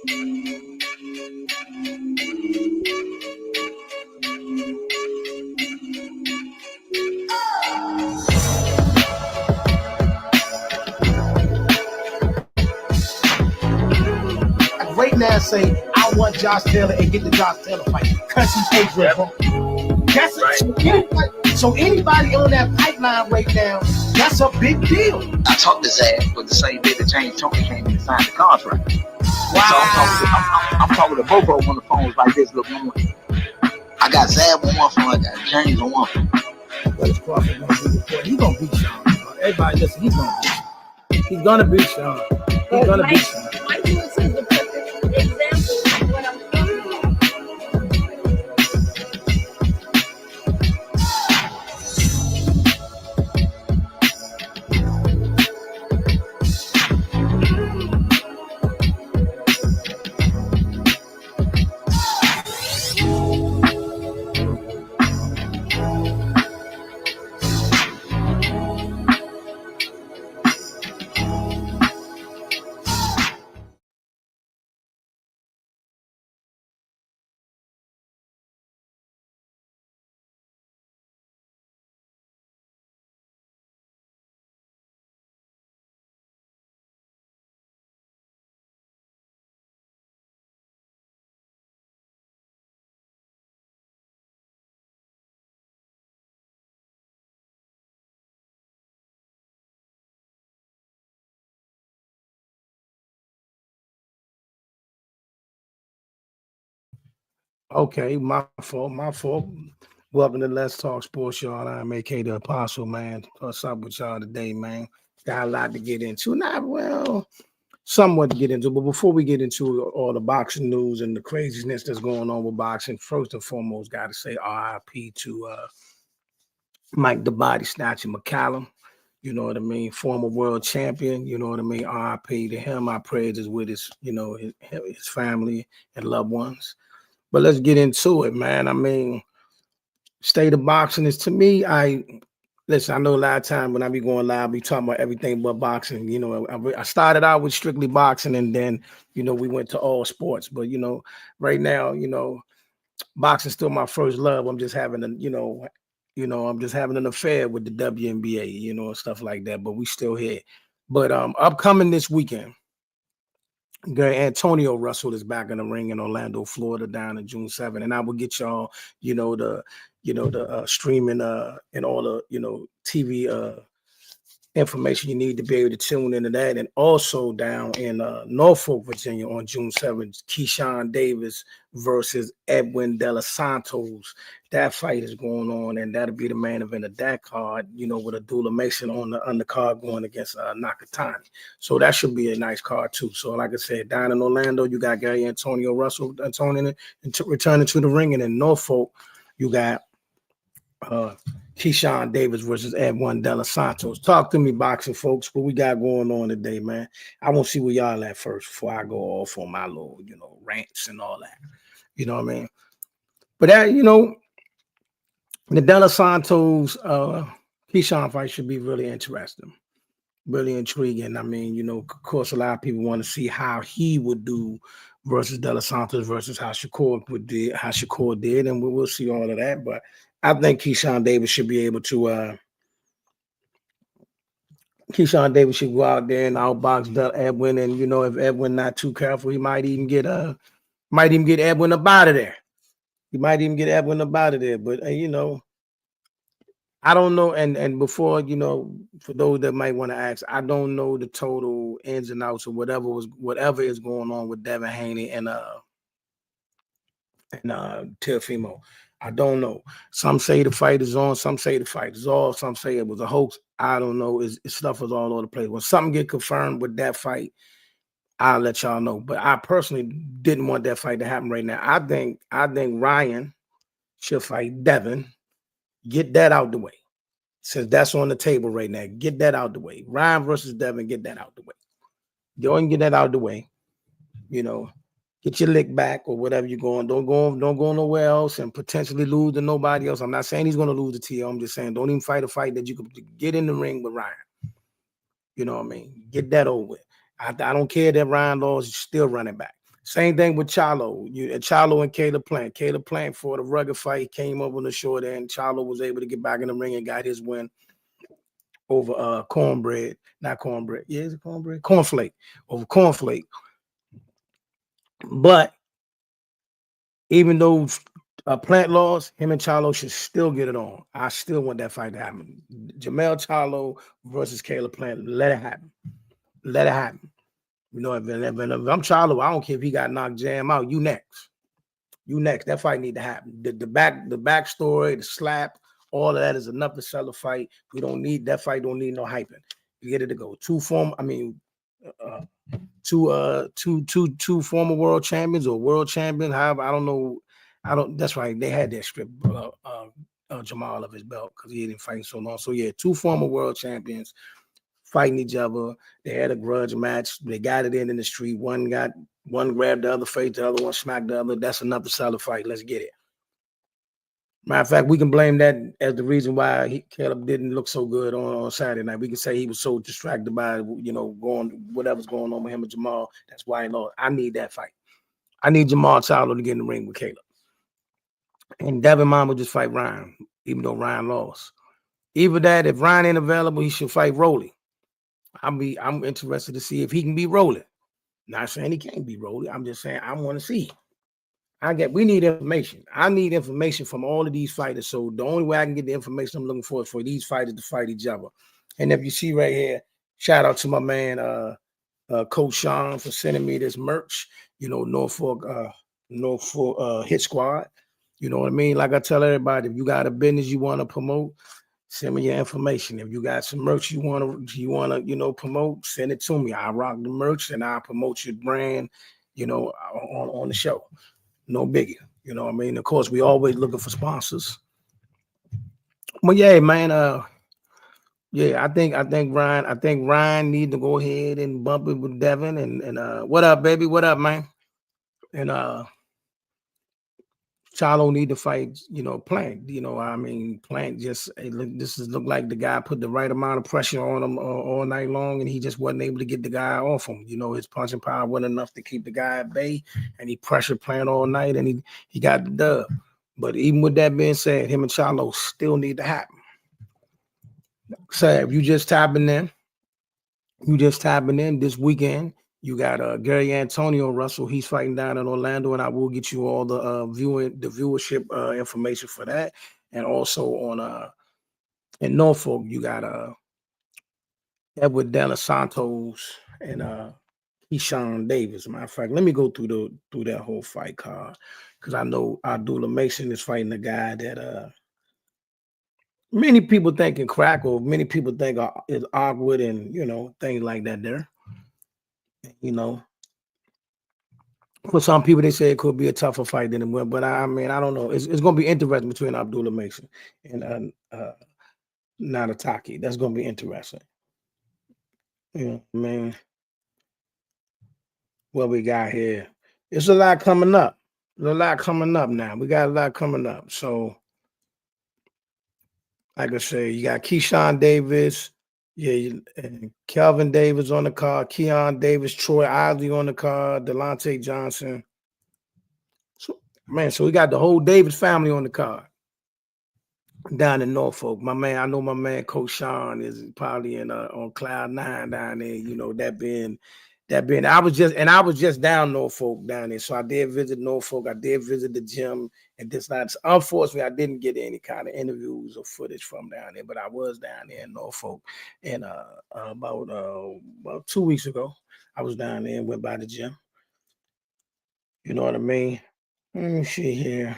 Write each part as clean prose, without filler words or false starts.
Right now, say I want Josh Taylor and get the Josh Taylor fight because he's Adrian. That's it. So anybody on that pipeline right now, that's a big deal. I talked to Zach, but the same day that James Tony came in and signed the contract. Wow. So I'm talking to Bobo on the phones like this. Look, I got Zab on one phone, I got James on one phone. What is Crawford gonna do before? He's gonna beat Sean. Everybody listen, he's gonna beat Sean. He's gonna beat Sean. He's gonna beat Sean. Mike Lewis is the perfect example of what I'm talking about. Okay, my fault. Welcome to Let's Talk Sports, y'all. I'm AK the Apostle, man. What's up with y'all today, man? Got a lot to get into. Not well, somewhat to get into, but before we get into all the boxing news and the craziness that's going on with boxing, first and foremost, got to say RIP to Mike the Body Snatcher McCallum. You know what I mean? Former world champion. You know what I mean? RIP to him. Our prayers is with his, his family and loved ones. But let's get into it, man. I mean, state of boxing is, to me, I know a lot of time when I be going live, I be talking about everything but boxing. You know, I started out with strictly boxing, and then, we went to all sports. But, right now, boxing's still my first love. I'm just having I'm just having an affair with the WNBA, and stuff like that. But we still here. But upcoming this weekend, Antonio Russell is back in the ring in Orlando, Florida, down in June 7th. And I will get y'all, the streaming and all the, TV information you need to be able to tune into that. And also down in Norfolk, Virginia on June 7th, Keyshawn Davis versus Edwin De Los Santos. That fight is going on, and that'll be the main event of that card, with a dual Mason on the undercard going against Nakatani. So that should be a nice card too. So like I said, down in Orlando, you got Gary Antonio Russell returning to the ring, and in Norfolk, you got Keyshawn Davis versus Edwin De Los Santos. Talk to me, boxing folks. What we got going on today, man? I want to see where y'all at first before I go off on my little, rants and all that. You know what I mean? But that, the De Los Santos Keyshawn fight should be really interesting, really intriguing. I mean, of course, a lot of people want to see how he would do versus De Los Santos versus how Shakur did, and we'll see all of that. But I think Keyshawn Davis should be able to. Keyshawn Davis should go out there and outbox Edwin, and if Edwin not too careful, he might even get Edwin up out of there. He might even get Edwin up out of there. But I don't know. And before, for those that might want to ask, I don't know the total ins and outs of whatever is going on with Devin Haney and Teofimo. I don't know. Some say the fight is on. Some say the fight is off. Some say it was a hoax. I don't know. Stuff was all over the place. When something get confirmed with that fight, I'll let y'all know. But I personally didn't want that fight to happen right now. I think Ryan should fight Devin. Get that out the way. Since that's on the table right now, get that out the way. Ryan versus Devin, get that out the way. Go and get that out the way. Get your lick back or whatever you're going. Don't go nowhere else and potentially lose to nobody else. I'm not saying he's going to lose to T.O. I'm just saying don't even fight a fight that you could get in the ring with Ryan. You know what I mean? Get that over with. I don't care that Ryan Laws is still running back. Same thing with Charlo. Charlo and Caleb Plant. Caleb Plant for the rugged fight came up on the short end. Charlo was able to get back in the ring and got his win over cornbread. Not cornbread. Yeah, is it cornbread? Cornflake. Over cornflake. But even though Plant lost, him and Charlo should still get it on. I still want that fight to happen. Jamel Charlo versus Caleb Plant. Let it happen. Let it happen. You know, if I'm Charlo, I don't care if he got knocked jam out. You next. You next. That fight need to happen. The backstory, the slap, all of that is enough to sell a fight. We don't need that fight. Don't need no hyping. You get it to go. Two former world champions or world champion. However, I don't know. That's right. They had that strip Jamal of his belt because he didn't fight so long. So yeah, two former world champions fighting each other. They had a grudge match. They got it in the street. One grabbed the other face, the other one smacked the other. That's enough to sell a fight. Let's get it. Matter of fact, we can blame that as the reason why Caleb didn't look so good on Saturday night. We can say he was so distracted by, whatever's going on with him and Jamal. That's why he lost. I need that fight. I need Jamal Charlo to get in the ring with Caleb. And Devin Mom will just fight Ryan, even though Ryan lost. Either that, if Ryan ain't available, he should fight Rolly. I'm interested to see if he can be Rolly. Not saying he can't be Rolly. I'm just saying I want to see. We need information. I need information from all of these fighters. So the only way I can get the information I'm looking for is for these fighters to fight each other. And if you see right here, shout out to my man Coach Sean for sending me this merch. Norfolk Hit Squad. You know what I mean? Like I tell everybody, if you got a business you want to promote, send me your information. If you got some merch you want to promote, send it to me. I rock the merch and I promote your brand, on the show. No biggie. You know what I mean? Of course, we always looking for sponsors. But yeah, man, I think Ryan need to go ahead and bump it with Devin and what up, baby? What up, man? And Charlo need to fight, Plant. Plant look like the guy put the right amount of pressure on him all night long, and he just wasn't able to get the guy off him. His punching power wasn't enough to keep the guy at bay, and he pressured Plant all night, and he got the dub. But even with that being said, him and Charlo still need to happen. So if you just tapping in this weekend. You got Gary Antonio Russell. He's fighting down in Orlando, and I will get you all the viewership information for that. And also on in Norfolk, you got Edward De Los Santos and Keyshawn Davis. Matter of fact, let me go through that whole fight card because I know Abdullah Mason is fighting a guy that many people think can crack, or many people think is awkward, and things like that. There. For some people, they say it could be a tougher fight than it will, but I don't know. It's going to be interesting between Abdullah Mason and Nagataki. That's going to be interesting. What we got here? It's a lot coming up. There's a lot coming up now. We got a lot coming up. So, like I say, you got Keyshawn Davis. Yeah, and Kelvin Davis on the card, Keon Davis, Troy Isley on the card, Delonte Johnson. So we got the whole Davis family on the card down in Norfolk. I know my man Coach Sean is probably on cloud 9 down there. I was just down Norfolk down there. So I did visit Norfolk. I did visit the gym and this night. Unfortunately, I didn't get any kind of interviews or footage from down there, but I was down there in Norfolk. And about 2 weeks ago, I was down there and went by the gym. You know what I mean? Let me see here.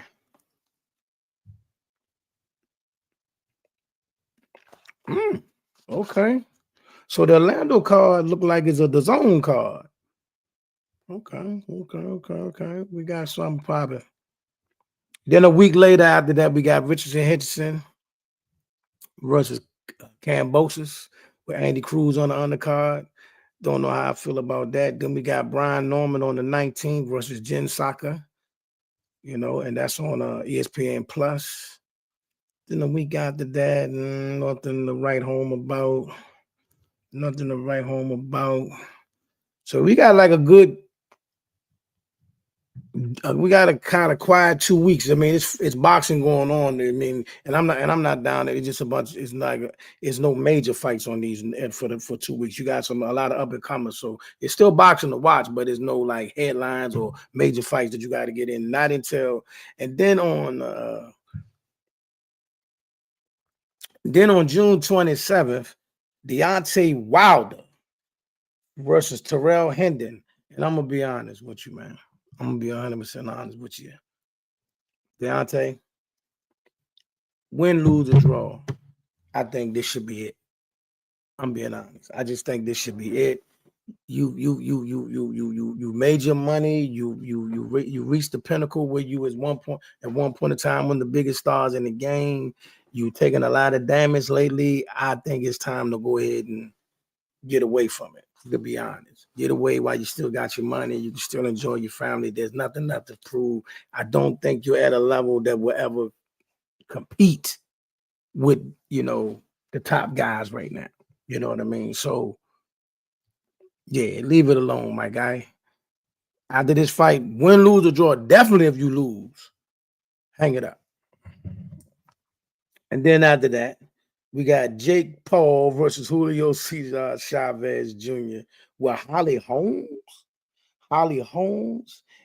Okay. So the Orlando card looked like it's a DAZN card. Okay. We got something popping. Then a week later after that, we got Richardson Henderson versus Cambosis with Andy Cruz on the undercard. Don't know how I feel about that. Then we got Brian Norman on the 19th versus Jen Saka. And that's on ESPN Plus. Then the week after that, nothing to write home about. So we got like a good We got a kind of quiet 2 weeks. I mean, it's boxing going on. I mean, and I'm not down there. It's just a bunch. It's no major fights on these for 2 weeks. You got a lot of up and comers, so it's still boxing to watch, but there's no like headlines or major fights that you got to get in. Not until and then on June 27th, Deontay Wilder versus Terrell Hendon. And I'm gonna be honest with you, man. I'm gonna be 100% honest with you. Deontay, win, lose, or draw. I think this should be it. I'm being honest. I just think this should be it. You made your money. You reached the pinnacle where you was at one point in time, one of the biggest stars in the game. You taking a lot of damage lately. I think it's time to go ahead and get away from it. To be honest, get away while you still got your money. You can still enjoy your family. There's nothing left to prove. I don't think you're at a level that will ever compete with, the top guys right now. You know what I mean? So, yeah, leave it alone, my guy. After this fight, win, lose, or draw. Definitely if you lose, hang it up. And then after that, we got Jake Paul versus Julio Cesar Chavez Jr. Well, Holly Holmes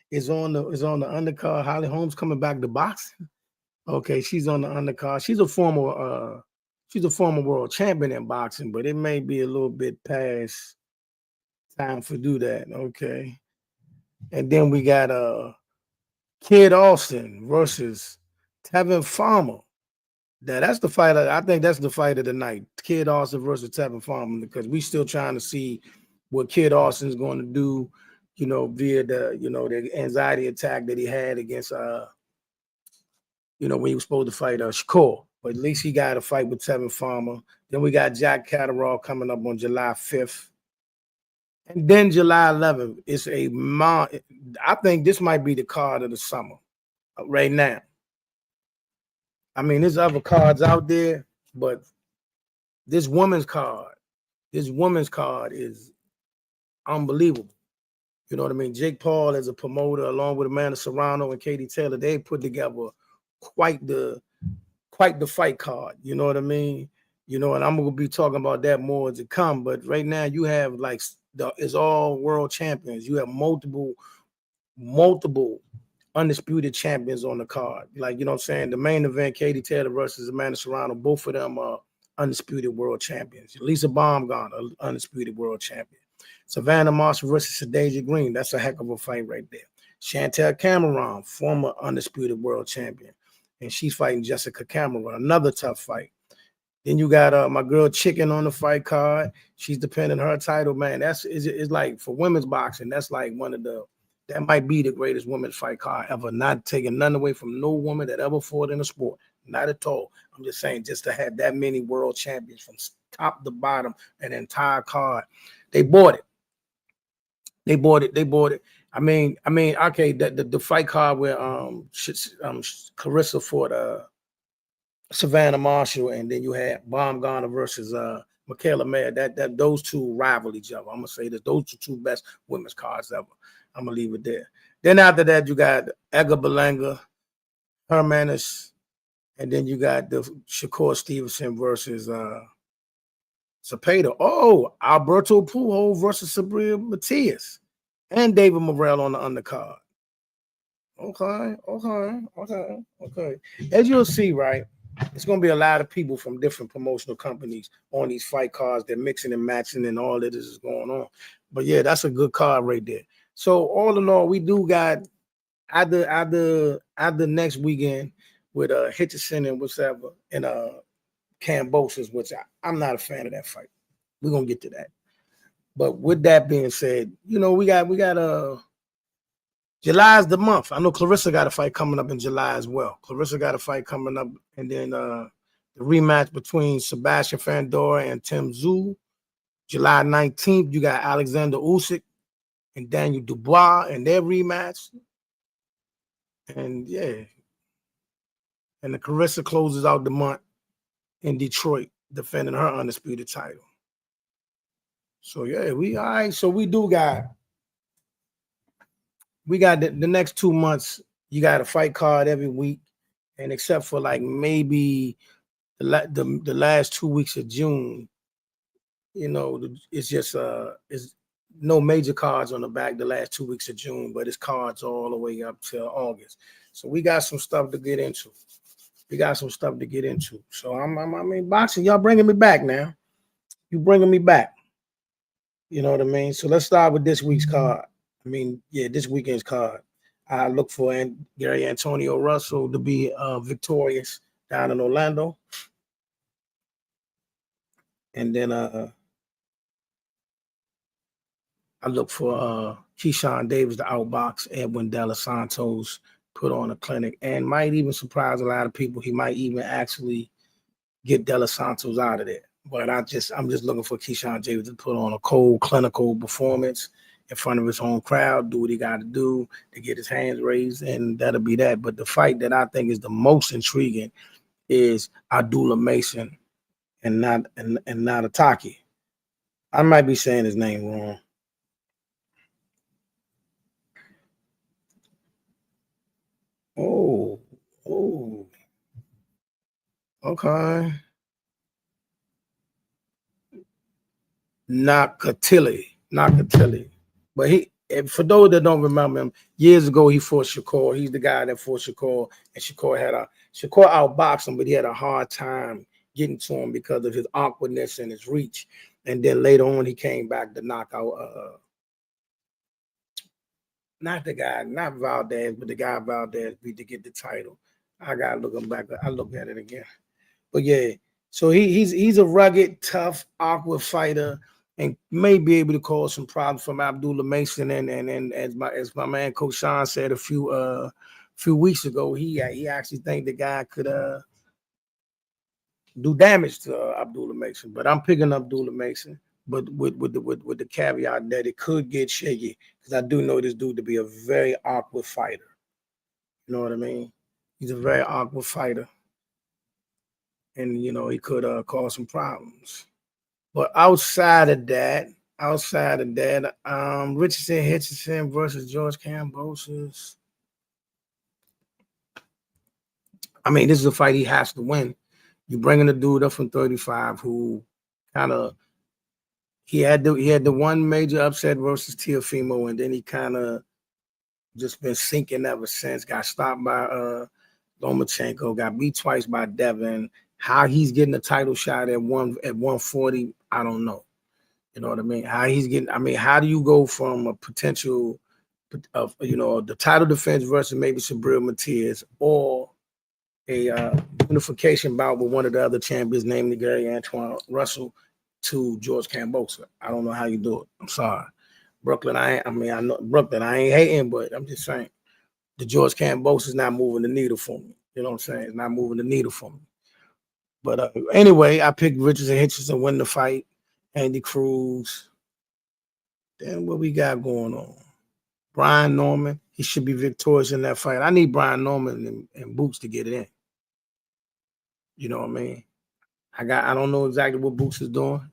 is on the undercard. Holly Holmes coming back to boxing. Okay, she's on the undercard. She's a former world champion in boxing, but it may be a little bit past time for do that. Okay. And then we got Kid Austin versus Tevin Farmer. That's the fight. I think that's the fight of the night. Kid Austin versus Tevin Farmer, because we still trying to see what Kid Austin is going to do, via the anxiety attack that he had against when he was supposed to fight Shakur. But at least he got a fight with Tevin Farmer. Then we got Jack Catterall coming up on July 5th. And then July 11th is I think this might be the card of the summer right now. I mean, there's other cards out there, but this woman's card is unbelievable. You know what I mean? Jake Paul as a promoter, along with Amanda Serrano and Katie Taylor, they put together quite the fight card. You know what I mean? And I'm gonna be talking about that more to come. But right now, you have it's all world champions. You have multiple undisputed champions on the card. The main event, Katie Taylor versus Amanda Serrano, both of them are undisputed world champions. Lisa Baumgartner, undisputed world champion. Savannah Marshall versus Sadasia Green, that's a heck of a fight right there. Chantel Cameron, former undisputed world champion, and she's fighting Jessica Cameron, another tough fight. Then you got my girl Chicken on the fight card. She's defending her title, man. It's like for women's boxing, that's like that might be the greatest women's fight card ever. Not taking nothing away from no woman that ever fought in the sport. Not at all. I'm just saying, just to have that many world champions from top to bottom, an entire card. They bought it. I mean, okay, the fight card where Clarissa fought Savannah Marshall, and then you had Baumgartner versus Michaela Mayer. That those two rival each other. I'm gonna say that those are two best women's cards ever. I'm gonna leave it there. Then after that, you got Edgar Berlanga, Hermanis, and then you got the Shakur Stevenson versus Zapata. Oh, Alberto Pujols versus Sabrina Matias, and David Morrell on the undercard. Okay. As you'll see, right, it's going to be a lot of people from different promotional companies on these fight cards. They're mixing and matching, and all that is going on. But yeah, that's a good card right there. So all in all, we do got either next weekend with Hitchison and whatever, and Cambosis, which I'm not a fan of that fight. We're gonna get to that. But with that being said, we got July's the month. I know Clarissa got a fight coming up in July as well. Clarissa got a fight coming up, and then the rematch between Sebastian Fandora and Tim Tszyu. July 19th, you got Alexander Usyk and Daniel Dubois and their rematch. And yeah. And the Clarissa closes out the month in Detroit, defending her undisputed title. So yeah, we all right. So we do got we got the next 2 months. You got a fight card every week, and except for like maybe the last 2 weeks of June, it's just it's no major cards on the back the last 2 weeks of June, but it's cards all the way up till August. So we got some stuff to get into. So I mean, boxing, y'all bringing me back now. You bringing me back. You know what I mean? So let's start with this week's card. This weekend's card. I look for Gary Antonio Russell to be victorious down in Orlando. And then I look for Keyshawn Davis to outbox Edwin De Los Santos, put on a clinic, and might even surprise a lot of people. He might even actually get De Los Santos out of there. But I'm just looking for Keyshawn Davis to put on a cold, clinical performance in front of his own crowd, do what he got to do to get his hands raised, and that'll be that. But the fight that I think is the most intriguing is Abdullah Mason and not Ataki. I might be saying his name wrong. Oh, okay. Nakatili. But for those that don't remember him, years ago he fought Shakur. He's the guy that fought Shakur, and Shakur outboxed him, but he had a hard time getting to him because of his awkwardness and his reach. And then later on, he came back to knock out not Valdez, but the guy Valdez beat to get the title. I gotta look him back. I look at it again. But yeah, so he's a rugged, tough, awkward fighter, and may be able to cause some problems from Abdullah Mason. And as my man Coach Sean said a few weeks ago, he actually think the guy could do damage to Abdullah Mason. But I'm picking up Abdullah Mason, but with the caveat that it could get shaky, because I do know this dude to be a very awkward fighter. You know what I mean? He's a very awkward fighter. And, he could cause some problems. But outside of that, Richardson Hitchison versus George Kambosos. I mean, this is a fight he has to win. You're bringing a dude up from 35 who he had the one major upset versus Teofimo, and then he kind of just been sinking ever since. Got stopped by Lomachenko, got beat twice by Devin. How he's getting a title shot at 140, I don't know. You know what I mean? How do you go from a potential of the title defense versus maybe Sabril Matias or a unification bout with one of the other champions, namely Gary Antoine Russell, to George Kambosos? I don't know how you do it. I'm sorry. Brooklyn, I know Brooklyn, I ain't hating, but I'm just saying the George Kambosos is not moving the needle for me. You know what I'm saying? It's not moving the needle for me. But anyway, I picked Richardson Hitchison win the fight. Andy Cruz. Then what we got going on? Brian Norman. He should be victorious in that fight. I need Brian Norman and Boots to get it in. You know what I mean? I don't know exactly what Boots is doing.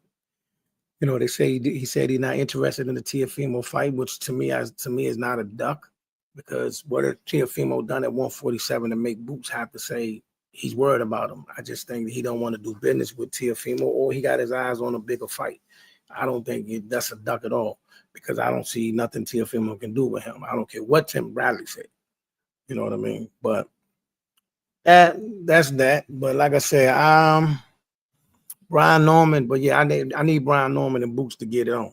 They say he said he's not interested in the Teofimo fight, which to me is not a duck, because what has Teofimo done at 147 to make Boots have to say he's worried about him? I just think that he don't want to do business with Teofimo, or he got his eyes on a bigger fight. I don't think that's a duck at all, because I don't see nothing Teofimo can do with him. I don't care what Tim Bradley said. You know what I mean? But that's that. But like I said, Brian Norman. But yeah, I need Brian Norman and Boots to get it on.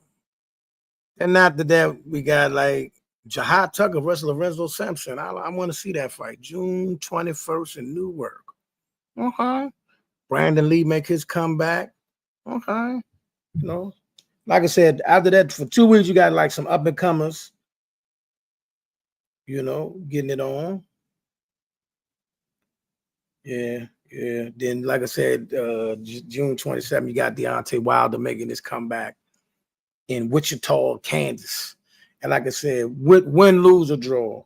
And after that, we got like Jahad Tucker versus Lorenzo Simpson. I want to see that fight. June 21st in Newark. Okay. Brandon Lee make his comeback. Okay. Like I said, after that, for 2 weeks, you got like some up and comers, getting it on. Yeah. Then, like I said, June 27th, you got Deontay Wilder making his comeback in Wichita, Kansas. And like I said, win, lose, or draw,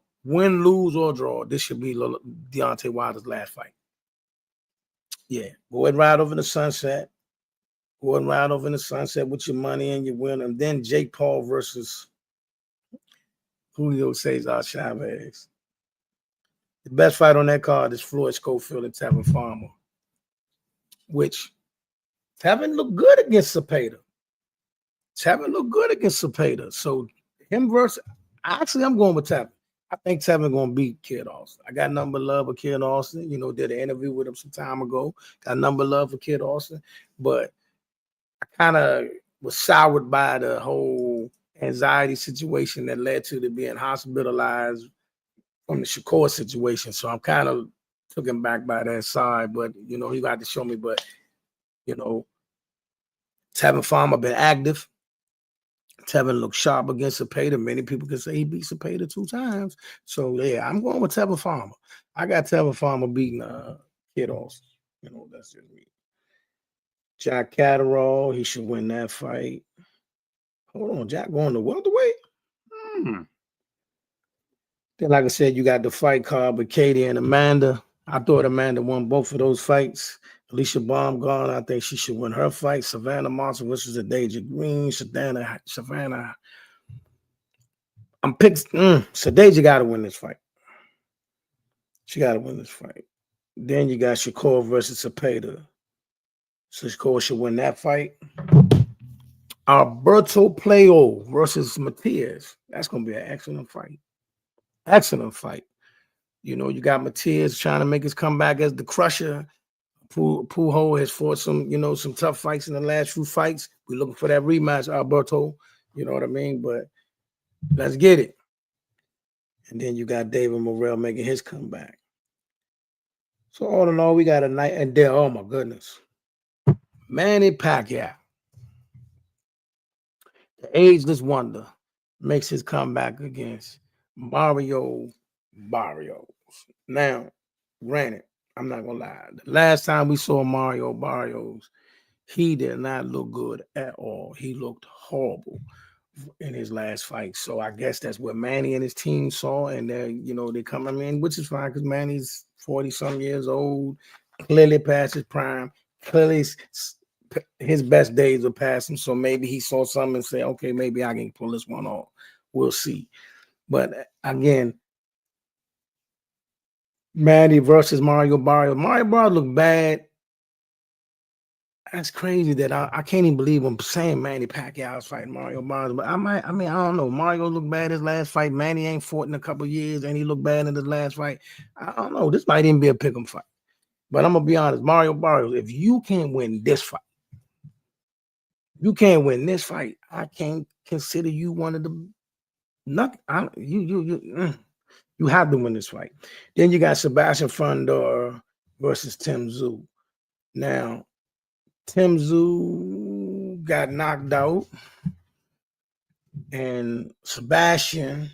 this should be Deontay Wilder's last fight. Yeah, go ahead and ride over the sunset. Go ahead and ride over in the sunset with your money and your win. And then Jake Paul versus Julio Cesar Chavez. The best fight on that card is Floyd Schofield and Tevin Farmer, which Tevin looked good against Cepeda. So him versus, actually, I'm going with Tevin. I think Tevin going to beat Kid Austin. I got number love for Kid Austin. Did an interview with him some time ago. Got number love for Kid Austin. But I kind of was soured by the whole anxiety situation that led to the being hospitalized from the Shakur situation. So I'm kind of taken back by that side. But, he got to show me. But, Tevin Farmer been active. Tevin looked sharp against Cepeda. Many people can say he beat Cepeda 2 times. So, yeah, I'm going with Tevin Farmer. I got Tevin Farmer beating Kid Austin. That's just me. Jack Catterall, he should win that fight. Hold on, Jack going to welterweight? Then, like I said, you got the fight card with Katie and Amanda. I thought Amanda won both of those fights. Alicia Baumgartner, I think she should win her fight. Savannah Monson versus Sadaja Green. Savannah. I'm picking. Sadaja got to win this fight. She got to win this fight. Then you got Shakur versus Cepeda. So Shakur should win that fight. Alberto Playo versus Matias. That's going to be an excellent fight. Excellent fight. You got Matias trying to make his comeback as the crusher. Pujo has fought some tough fights in the last few fights. We're looking for that rematch, Alberto. You know what I mean? But let's get it. And then you got David Morrell making his comeback. So all in all, we got a night. And then, oh my goodness, Manny Pacquiao, the ageless wonder, makes his comeback against Mario Barrios. Now, granted, I'm not gonna lie. The last time we saw Mario Barrios, he did not look good at all. He looked horrible in his last fight. So I guess that's what Manny and his team saw, and they come. I mean, which is fine because Manny's 40-some years old, clearly past his prime. Clearly, his best days are past him. So maybe he saw something and said, "Okay, maybe I can pull this one off." We'll see. But again, Manny versus Mario Barrios. Mario Barrios looked bad. That's crazy that I can't even believe I'm saying Manny Pacquiao's fighting Mario Barrios. But I don't know. Mario looked bad his last fight. Manny ain't fought in a couple of years, and he looked bad in his last fight. I don't know. This might even be a pick'em fight. But I'm gonna be honest, Mario Barrios, if you can't win this fight, I can't consider you one of the you have to win this fight. Then you got Sebastian Fundora versus Tim Tszyu. Now, Tim Tszyu got knocked out, and Sebastian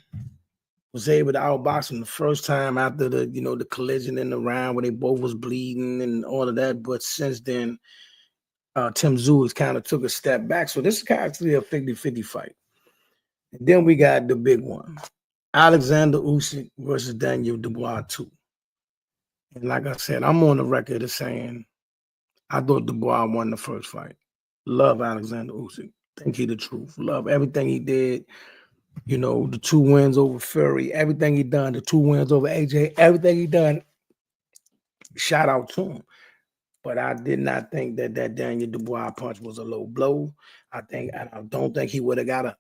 was able to outbox him the first time after the collision in the round where they both was bleeding and all of that. But since then, Tim Tszyu has kind of took a step back. So this is actually a 50-50 fight. And then we got the big one. Alexander Usyk versus Daniel Dubois 2. And like I said, I'm on the record as saying I thought Dubois won the first fight. Love Alexander Usyk. Think he the truth. Love everything he did. The 2 wins over Fury, everything he done, the 2 wins over AJ, everything he done. Shout out to him. But I did not think that Daniel Dubois punch was a low blow. I don't think he would have got up.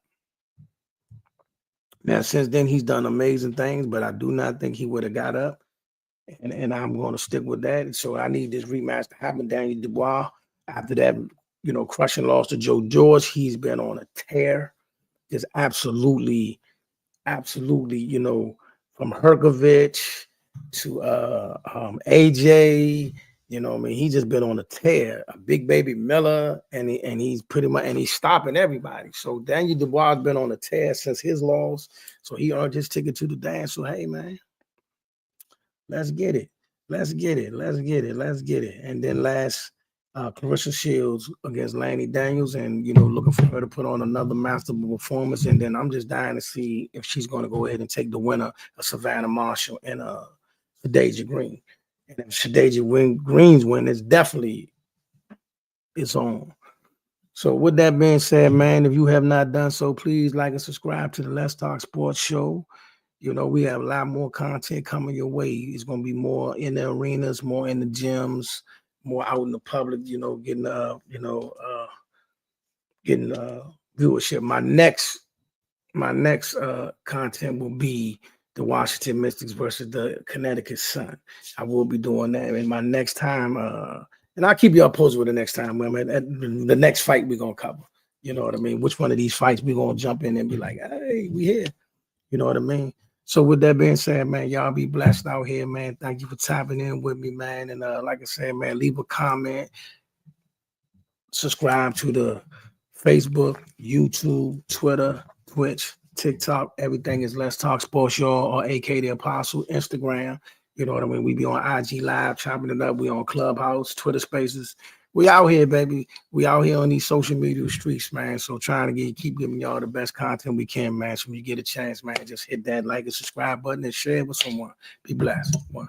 Now, since then, he's done amazing things, but I do not think he would have got up. And I'm going to stick with that. So I need this rematch to happen. Daniel Dubois, after that, crushing loss to Joe George, he's been on a tear. Just absolutely, from Herkovich to AJ, he just been on a tear. A Big Baby Miller, and he's pretty much, and he's stopping everybody. So Daniel Dubois has been on a tear since his loss. So he earned his ticket to the dance. So hey, man, let's get it. And then last, Clarissa Shields against Lanny Daniels, and looking for her to put on another masterful performance. And then I'm just dying to see if she's going to go ahead and take the winner of Savannah Marshall and Sadaja Green. And if Sadaja Green's win, it's on. So with that being said, man, if you have not done so, please like and subscribe to the Let's Talk Sports Show. You know, we have a lot more content coming your way. It's going to be more in the arenas, more in the gyms, more out in the public, you know, getting viewership. My next content will be the Washington Mystics versus the Connecticut Sun. I will be doing that in my next time. And I'll keep y'all posted with the next time. The next fight we're going to cover. You know what I mean? Which one of these fights we're going to jump in and be like, hey, we here. You know what I mean? So with that being said, man, y'all be blessed out here, man. Thank you for tapping in with me, man. And like I said, man, leave a comment. Subscribe to the Facebook, YouTube, Twitter, Twitch, TikTok. Everything is Let's Talk Sports, y'all, or AK the Apostle, Instagram. You know what I mean? We be on IG Live, chopping it up. We on Clubhouse, Twitter Spaces. We out here, baby. We out here on these social media streets, man. So trying to keep giving y'all the best content we can, man. So when you get a chance, man, just hit that like and subscribe button and share it with someone. Be blessed. One.